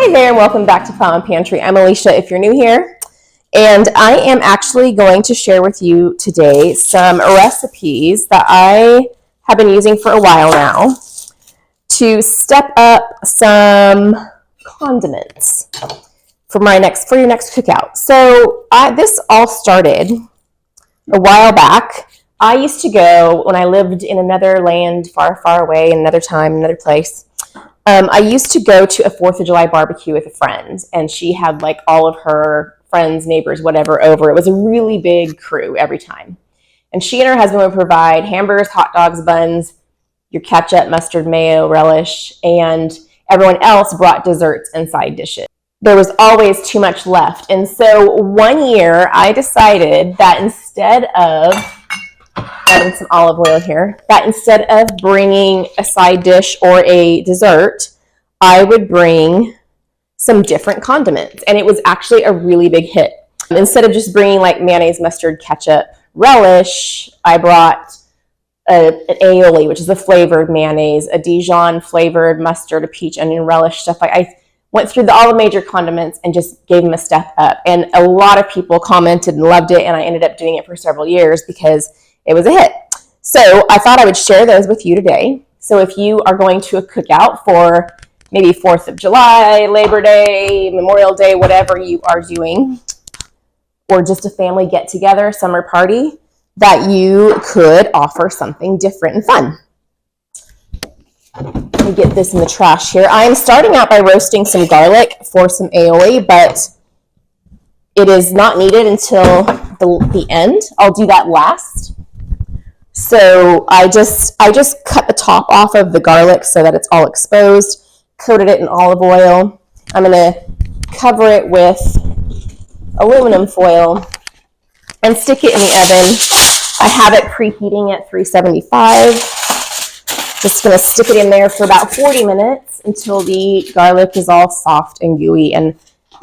Hi there, and welcome back to Plow and Pantry. I'm Alicia if you're new here, and I am actually going to share with you today some recipes that I have been using for a while now to step up some condiments for your next cookout. So this all started a while back. I used to go when I lived in another land far, far away, another time, another place. I used to go to a 4th of July barbecue with a friend, and she had like all of her friends, neighbors, whatever over. It was a really big crew every time. And she and her husband would provide hamburgers, hot dogs, buns, your ketchup, mustard, mayo, relish, and everyone else brought desserts and side dishes. There was always too much left. And so one year I decided that instead of adding some olive oil here, that instead of bringing a side dish or a dessert, I would bring some different condiments. And it was actually a really big hit. Instead of just bringing like mayonnaise, mustard, ketchup, relish, I brought an Aoli, which is a flavored mayonnaise, a Dijon flavored mustard, a peach onion relish, stuff like I went through all the major condiments and just gave them a step up. And a lot of people commented and loved it, and I ended up doing it for several years because it was a hit. So I thought I would share those with you today. So if you are going to a cookout for maybe 4th of July, Labor Day, Memorial Day, whatever you are doing, or just a family get-together, summer party, that you could offer something different and fun. Let me get this in the trash here. I am starting out by roasting some garlic for some aioli, but it is not needed until the end. I'll do that last. So I just cut the top off of the garlic so that it's all exposed, coated it in olive oil. I'm going to cover it with aluminum foil and stick it in the oven. I have it preheating at 375. Just going to stick it in there for about 40 minutes until the garlic is all soft and gooey. And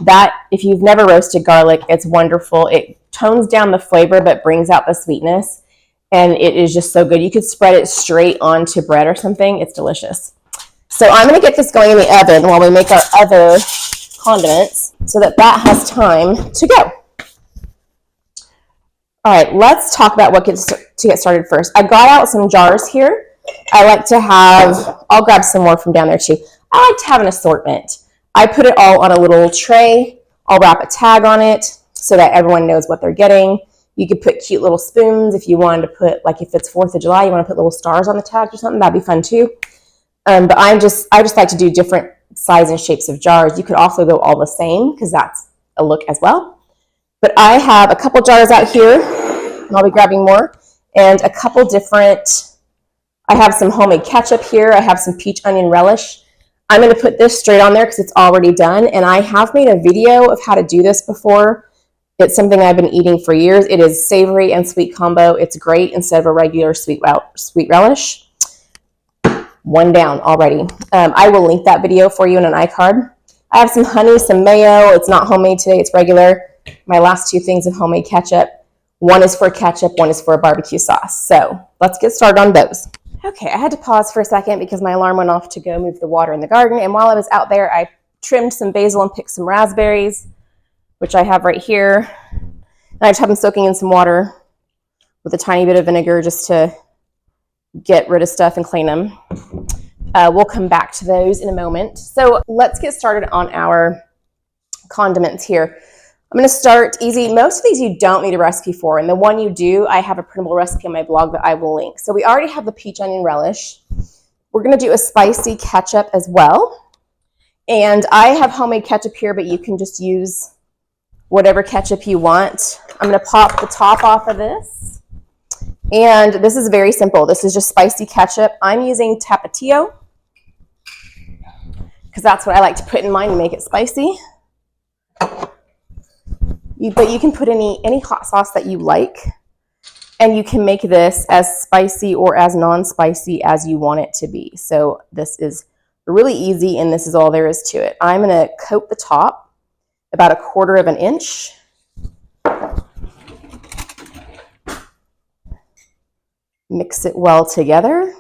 that, if you've never roasted garlic, it's wonderful. It tones down the flavor but brings out the sweetness. And it is just so good. You could spread it straight onto bread or something. It's delicious. So I'm going to get this going in the oven while we make our other condiments so that has time to go. All right, let's talk about what to get started first. I got out some jars here. I like to have, I'll grab some more from down there too. I like to have an assortment. I put it all on a little tray. I'll wrap a tag on it so that everyone knows what they're getting. You could put cute little spoons if you wanted to put, like if it's 4th of July, you want to put little stars on the tag or something, that'd be fun too. But I just like to do different size and shapes of jars. You could also go all the same because that's a look as well. But I have a couple jars out here, and I'll be grabbing more, and a couple different, I have some homemade ketchup here. I have some peach onion relish. I'm going to put this straight on there because it's already done, and I have made a video of how to do this before. It's something I've been eating for years. It is savory and sweet combo. It's great instead of a regular sweet relish. One down already. I will link that video for you in an iCard. I have some honey, some mayo. It's not homemade today. It's regular. My last 2 things of homemade ketchup. One is for ketchup. One is for a barbecue sauce. So let's get started on those. Okay, I had to pause for a second because my alarm went off to go move the water in the garden. And while I was out there, I trimmed some basil and picked some raspberries, which I have right here. And I just have them soaking in some water with a tiny bit of vinegar just to get rid of stuff and clean them. We'll come back to those in a moment. So let's get started on our condiments here. I'm going to start easy. Most of these you don't need a recipe for, and the one you do, I have a printable recipe on my blog that I will link. So we already have the peach onion relish. We're going to do a spicy ketchup as well. And I have homemade ketchup here, but you can just use whatever ketchup you want. I'm going to pop the top off of this. And this is very simple. This is just spicy ketchup. I'm using Tapatio because that's what I like to put in mine to make it spicy. But you can put any hot sauce that you like, and you can make this as spicy or as non-spicy as you want it to be. So this is really easy, and this is all there is to it. I'm going to coat the top about 1/4 of an inch. Mix it well together.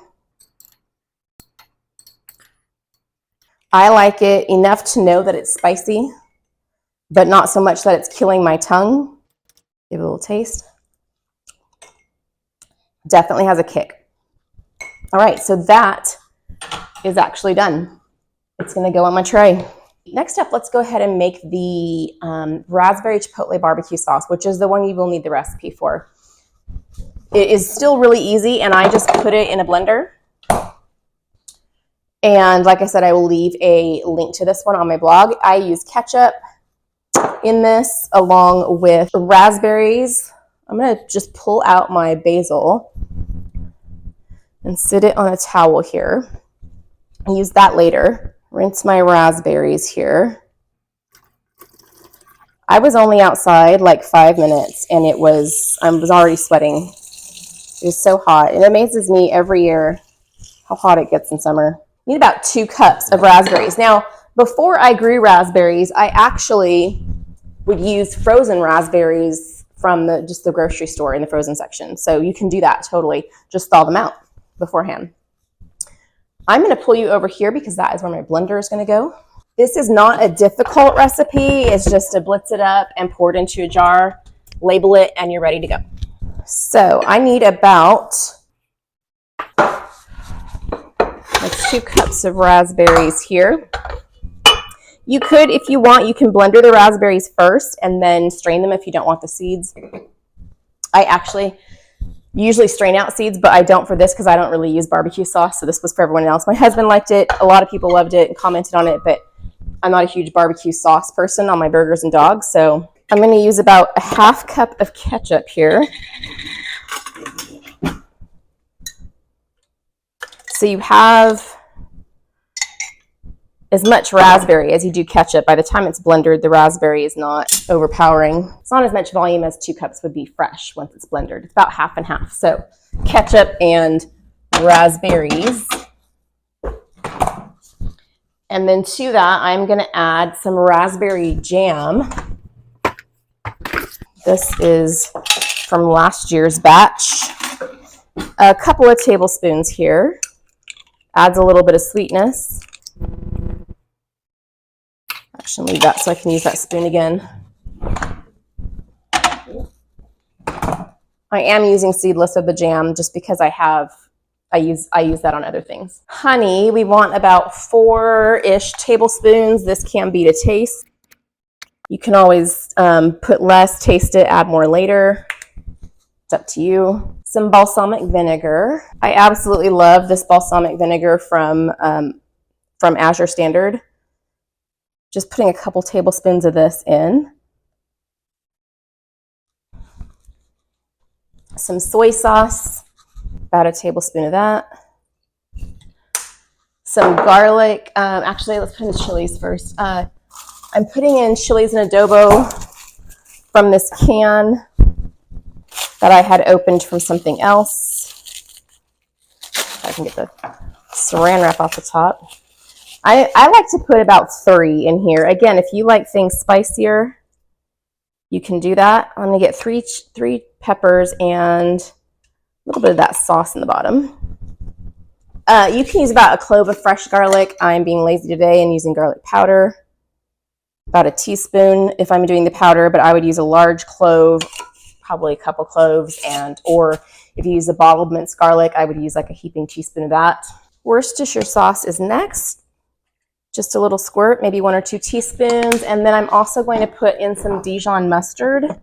I like it enough to know that it's spicy, but not so much that it's killing my tongue. Give it a little taste. Definitely has a kick. All right, so that is actually done. It's gonna go on my tray. Next up, let's go ahead and make the raspberry chipotle barbecue sauce, which is the one you will need the recipe for. It is still really easy, and I just put it in a blender. And like I said, I will leave a link to this one on my blog. I use ketchup in this along with raspberries. I'm gonna just pull out my basil and sit it on a towel here. I'll use that later. Rinse my raspberries here. I was only outside like 5 minutes and I was already sweating. It was so hot. It amazes me every year how hot it gets in summer. Need about 2 cups of raspberries. Now, before I grew raspberries, I actually would use frozen raspberries from just the grocery store in the frozen section. So you can do that totally. Just thaw them out beforehand. I'm going to pull you over here because that is where my blender is going to go. This is not a difficult recipe. It's just to blitz it up and pour it into a jar, label it, and you're ready to go. So I need about 2 cups of raspberries here. You could, if you want, you can blender the raspberries first and then strain them if you don't want the seeds. I actually usually strain out seeds, but I don't for this because I don't really use barbecue sauce, so this was for everyone else. My husband liked it. A lot of people loved it and commented on it, but I'm not a huge barbecue sauce person on my burgers and dogs, so I'm going to use about a 1/2 cup of ketchup here. So you have as much raspberry as you do ketchup. By the time it's blended, the raspberry is not overpowering. It's not as much volume as 2 cups would be fresh once it's blended. It's about 1/2 and 1/2. So ketchup and raspberries. And then to that, I'm going to add some raspberry jam. This is from last year's batch. A couple of tablespoons here. Adds a little bit of sweetness. Actually, leave that so I can use that spoon again. I am using seedless of the jam just because I use that on other things. Honey, we want about 4-ish tablespoons. This can be to taste. You can always put less, taste it, add more later. It's up to you. Some balsamic vinegar. I absolutely love this balsamic vinegar from Azure Standard. Just putting a couple tablespoons of this in. Some soy sauce, about a tablespoon of that. Some garlic. Actually, let's put in the chilies first. I'm putting in chilies and adobo from this can that I had opened from something else. I can get the saran wrap off the top. I like to put about 3 in here. Again, if you like things spicier, you can do that. I'm going to get 3 peppers and a little bit of that sauce in the bottom. You can use about a clove of fresh garlic. I'm being lazy today and using garlic powder. About a teaspoon if I'm doing the powder, but I would use a large clove, probably a couple cloves, or if you use a bottled minced garlic, I would use like a heaping teaspoon of that. Worcestershire sauce is next. Just a little squirt, maybe 1 or 2 teaspoons. And then I'm also going to put in some Dijon mustard.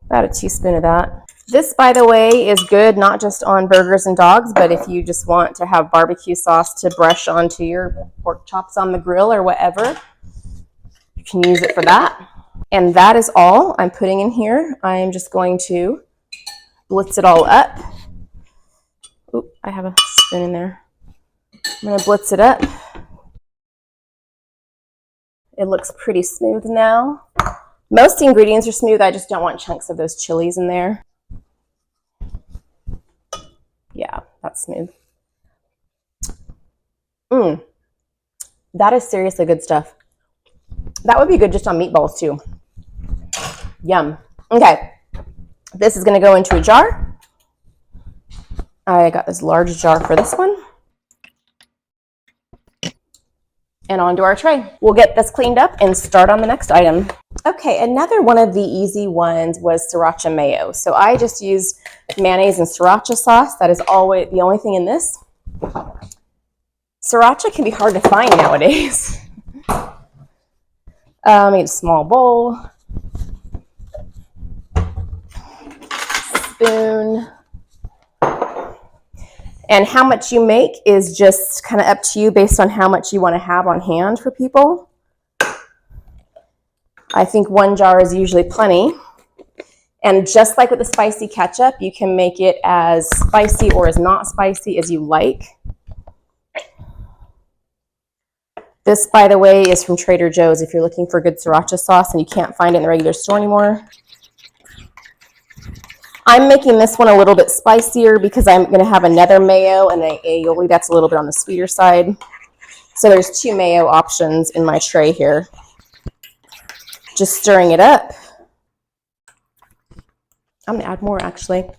About a teaspoon of that. This, by the way, is good not just on burgers and dogs, but if you just want to have barbecue sauce to brush onto your pork chops on the grill or whatever, you can use it for that. And that is all I'm putting in here. I am just going to blitz it all up. Oop, I have a spoon in there. I'm going to blitz it up. It looks pretty smooth now. Most ingredients are smooth. I just don't want chunks of those chilies in there. Yeah, that's smooth. That is seriously good stuff. That would be good just on meatballs too. Yum. Okay. This is going to go into a jar. I got this large jar for this one. And onto our tray. We'll get this cleaned up and start on the next item. Okay, another one of the easy ones was Sriracha Mayo. So I just used mayonnaise and Sriracha sauce. That is always the only thing in this. Sriracha can be hard to find nowadays. I need a small bowl, spoon. And how much you make is just kind of up to you based on how much you want to have on hand for people. I think 1 jar is usually plenty. And just like with the spicy ketchup, you can make it as spicy or as not spicy as you like. This, by the way, is from Trader Joe's if you're looking for good Sriracha sauce and you can't find it in the regular store anymore. I'm making this one a little bit spicier because I'm going to have another mayo and an aioli that's a little bit on the sweeter side. So there's 2 mayo options in my tray here. Just stirring it up. I'm going to add more actually.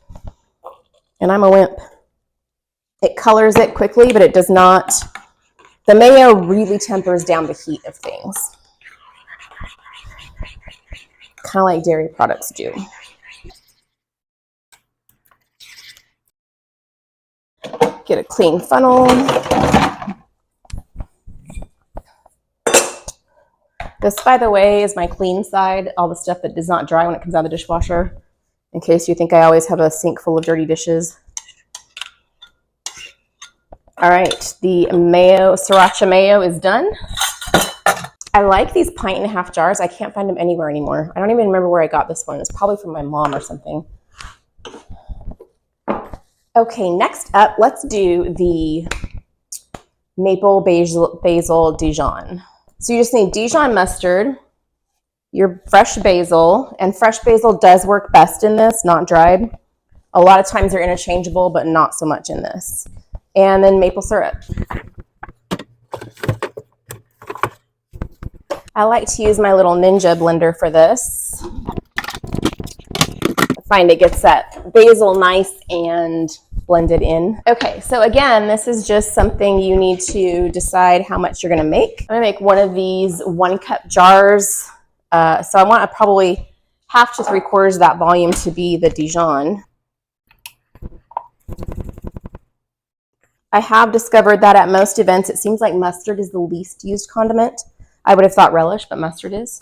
And I'm a wimp. It colors it quickly, but it does not. The mayo really tempers down the heat of things. Kind of like dairy products do. Get a clean funnel. This, by the way, is my clean side, all the stuff that does not dry when it comes out of the dishwasher, in case you think I always have a sink full of dirty dishes. All right, the mayo, Sriracha Mayo is done. I like these 1.5 jars. I can't find them anywhere anymore. I don't even remember where I got this one. It's probably from my mom or something. Okay, next up, let's do the maple basil Dijon. So you just need Dijon mustard, your fresh basil, and fresh basil does work best in this, not dried. A lot of times they're interchangeable, but not so much in this. And then maple syrup. I like to use my little Ninja blender for this. I find it gets that basil nice and blended in. Okay, so again, this is just something you need to decide how much you're gonna make. I'm gonna make one of these 1 cup jars. So I want probably 1/2 to 3/4 of that volume to be the Dijon. I have discovered that at most events, it seems like mustard is the least used condiment. I would have thought relish, but mustard is.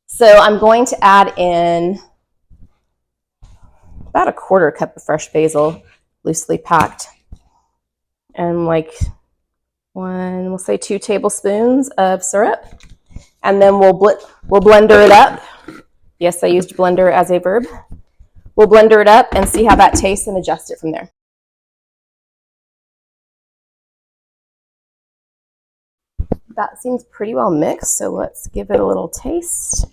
So I'm going to add in about 1/4 cup of fresh basil, loosely packed. And like we'll say 2 tablespoons of syrup. And then we'll blender it up. Yes, I used blender as a verb. We'll blender it up and see how that tastes and adjust it from there. That seems pretty well mixed, so let's give it a little taste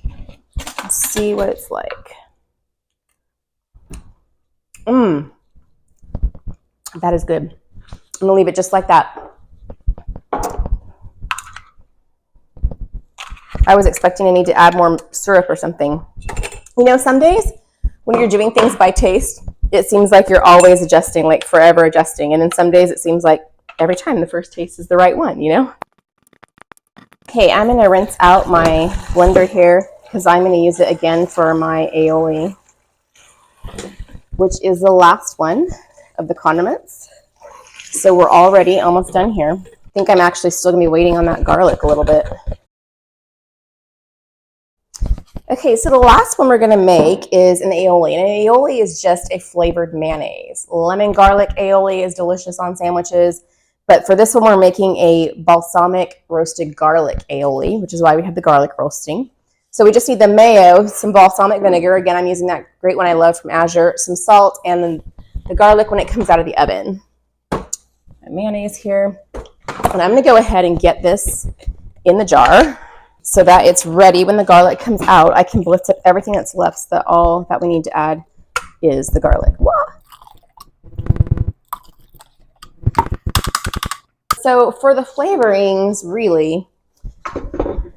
and see what it's like. That is good. I'm gonna leave it just like that. I was expecting to need to add more syrup or something. You know, some days when you're doing things by taste, it seems like you're always adjusting, like forever adjusting. And then some days it seems like every time the first taste is the right one, you know? Okay, I'm gonna rinse out my blender here because I'm gonna use it again for my aioli, which is the last one of the condiments. So we're already almost done here. I think I'm actually still gonna be waiting on that garlic a little bit. Okay, so the last one we're gonna make is an aioli. And an aioli is just a flavored mayonnaise. Lemon garlic aioli is delicious on sandwiches. But for this one, we're making a balsamic roasted garlic aioli, which is why we have the garlic roasting. So we just need the mayo, some balsamic vinegar. Again, I'm using that great one I love from Azure, some salt, and then the garlic when it comes out of the oven. My mayonnaise here. And I'm gonna go ahead and get this in the jar so that it's ready when the garlic comes out. I can blitz up everything that's left so that all that we need to add is the garlic. Whoa. So for the flavorings, really, I'm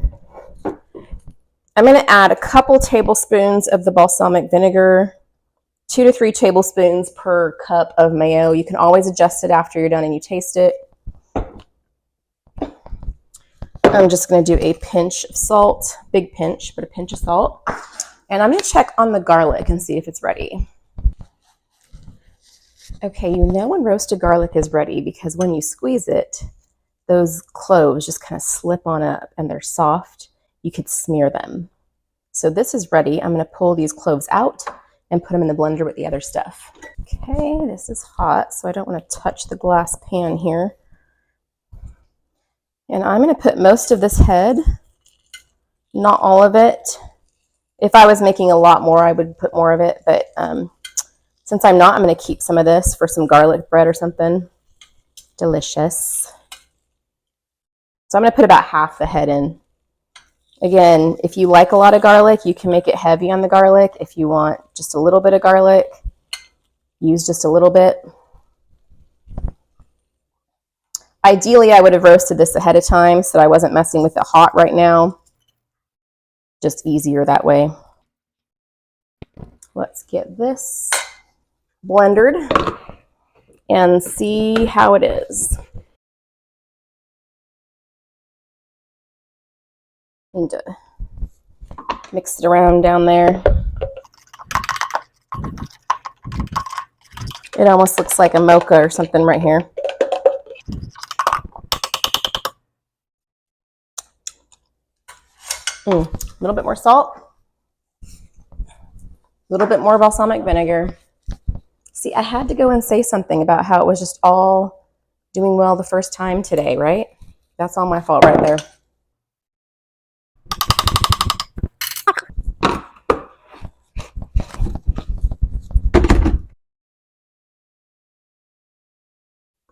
going to add a couple tablespoons of the balsamic vinegar 2 to 3 tablespoons per cup of mayo. You can always adjust it after you're done and you taste it. I'm just going to do a pinch of salt, big pinch, but a pinch of salt. And I'm going to check on the garlic and see if it's ready. Okay, you know when roasted garlic is ready because when you squeeze it, those cloves just kind of slip on up and they're soft. You could smear them. So this is ready. I'm going to pull these cloves out and put them in the blender with the other stuff. Okay, this is hot, so I don't want to touch the glass pan here. And I'm going to put most of this head, not all of it. If I was making a lot more, I would put more of it, but since I'm not, I'm going to keep some of this for some garlic bread or something. Delicious. So I'm going to put about half the head in. Again, if you like a lot of garlic, you can make it heavy on the garlic. If you want just a little bit of garlic, use just a little bit. Ideally, I would have roasted this ahead of time so I wasn't messing with it hot right now. Just easier that way. Let's get this blendered and see how it is. Need to mix it around down there. It almost looks like a mocha or something right here. A little bit more salt. A little bit more balsamic vinegar. See, I had to go and say something about how it was just all doing well the first time today, right? That's all my fault right there.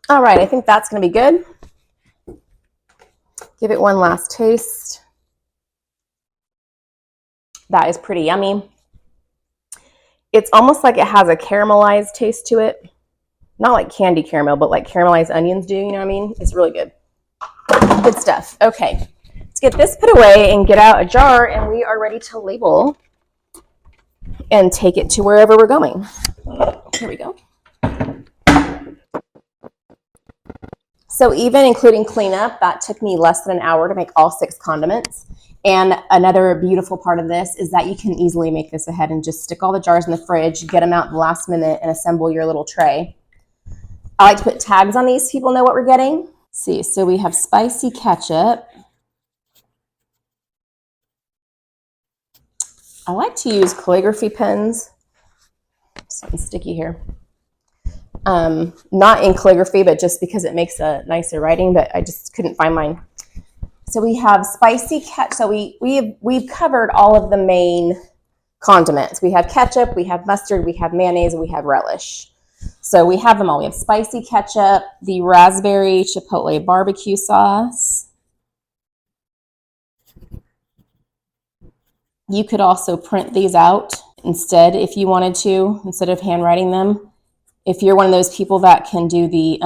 All right, I think that's going to be good. Give it one last taste. That is pretty yummy. It's almost like it has a caramelized taste to it. Not like candy caramel, but like caramelized onions do, you know what I mean? It's really good. Good stuff. Okay, let's get this put away and get out a jar, and we are ready to label and take it to wherever we're going. Here we go. So even including cleanup, that took me less than an hour to make all 6 condiments. And another beautiful part of this is that you can easily make this ahead and just stick all the jars in the fridge, get them out the last minute, and assemble your little tray. I like to put tags on these so people know what we're getting. Let's see, so we have spicy ketchup. I like to use calligraphy pens. Something sticky here. Not in calligraphy, but just because it makes a nicer writing, but I just couldn't find mine. So we have spicy ketchup. So we've covered all of the main condiments. We have ketchup, we have mustard, we have mayonnaise, and we have relish. So we have them all. We have spicy ketchup, the raspberry chipotle barbecue sauce. You could also print these out instead if you wanted to, instead of handwriting them. If you're one of those people that can do the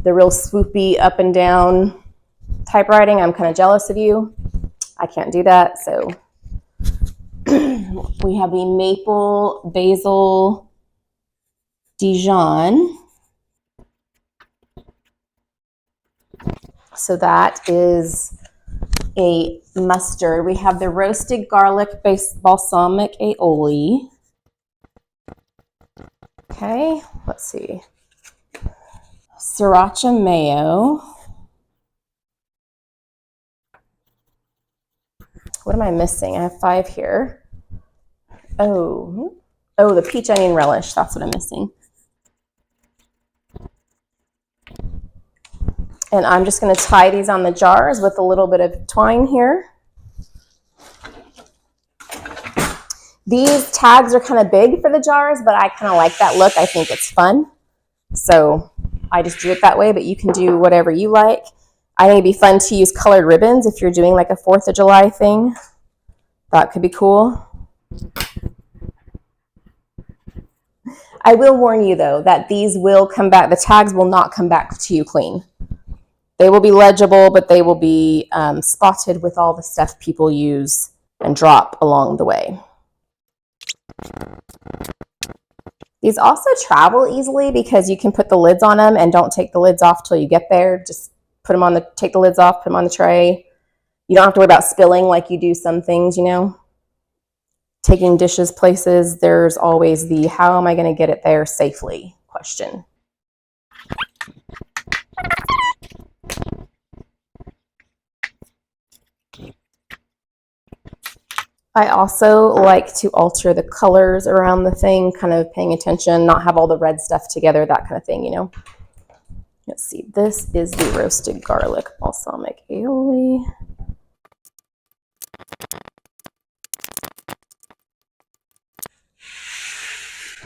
real swoopy up and down typewriting, I'm kind of jealous of you. I can't do that. So we have the maple basil Dijon. So that is a mustard. We have the roasted garlic based balsamic aioli. Okay, let's see. Sriracha Mayo. What am I missing? I have 5 here. Oh, the peach onion relish. That's what I'm missing. And I'm just going to tie these on the jars with a little bit of twine here. These tags are kind of big for the jars, but I kind of like that look. I think it's fun. So I just do it that way, but you can do whatever you like. I think it'd be fun to use colored ribbons if you're doing like a 4th of July thing. That could be cool. I will warn you though, that these will come back, the tags will not come back to you clean. They will be legible, but they will be spotted with all the stuff people use and drop along the way. These also travel easily because you can put the lids on them and don't take the lids off till you get there. Just put them on the, take the lids off, put them on the tray. You don't have to worry about spilling like you do some things, you know. Taking dishes places, there's always the how am I going to get it there safely question. I also like to alter the colors around the thing, kind of paying attention, not have all the red stuff together, that kind of thing, you know. Let's see, this is the roasted garlic balsamic aioli.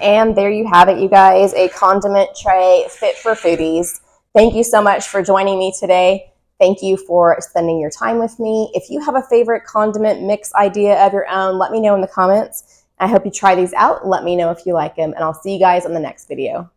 And there you have it, you guys, a condiment tray fit for foodies. Thank you so much for joining me today. Thank you for spending your time with me. If you have a favorite condiment mix idea of your own, let me know in the comments. I hope you try these out. Let me know if you like them, and I'll see you guys on the next video.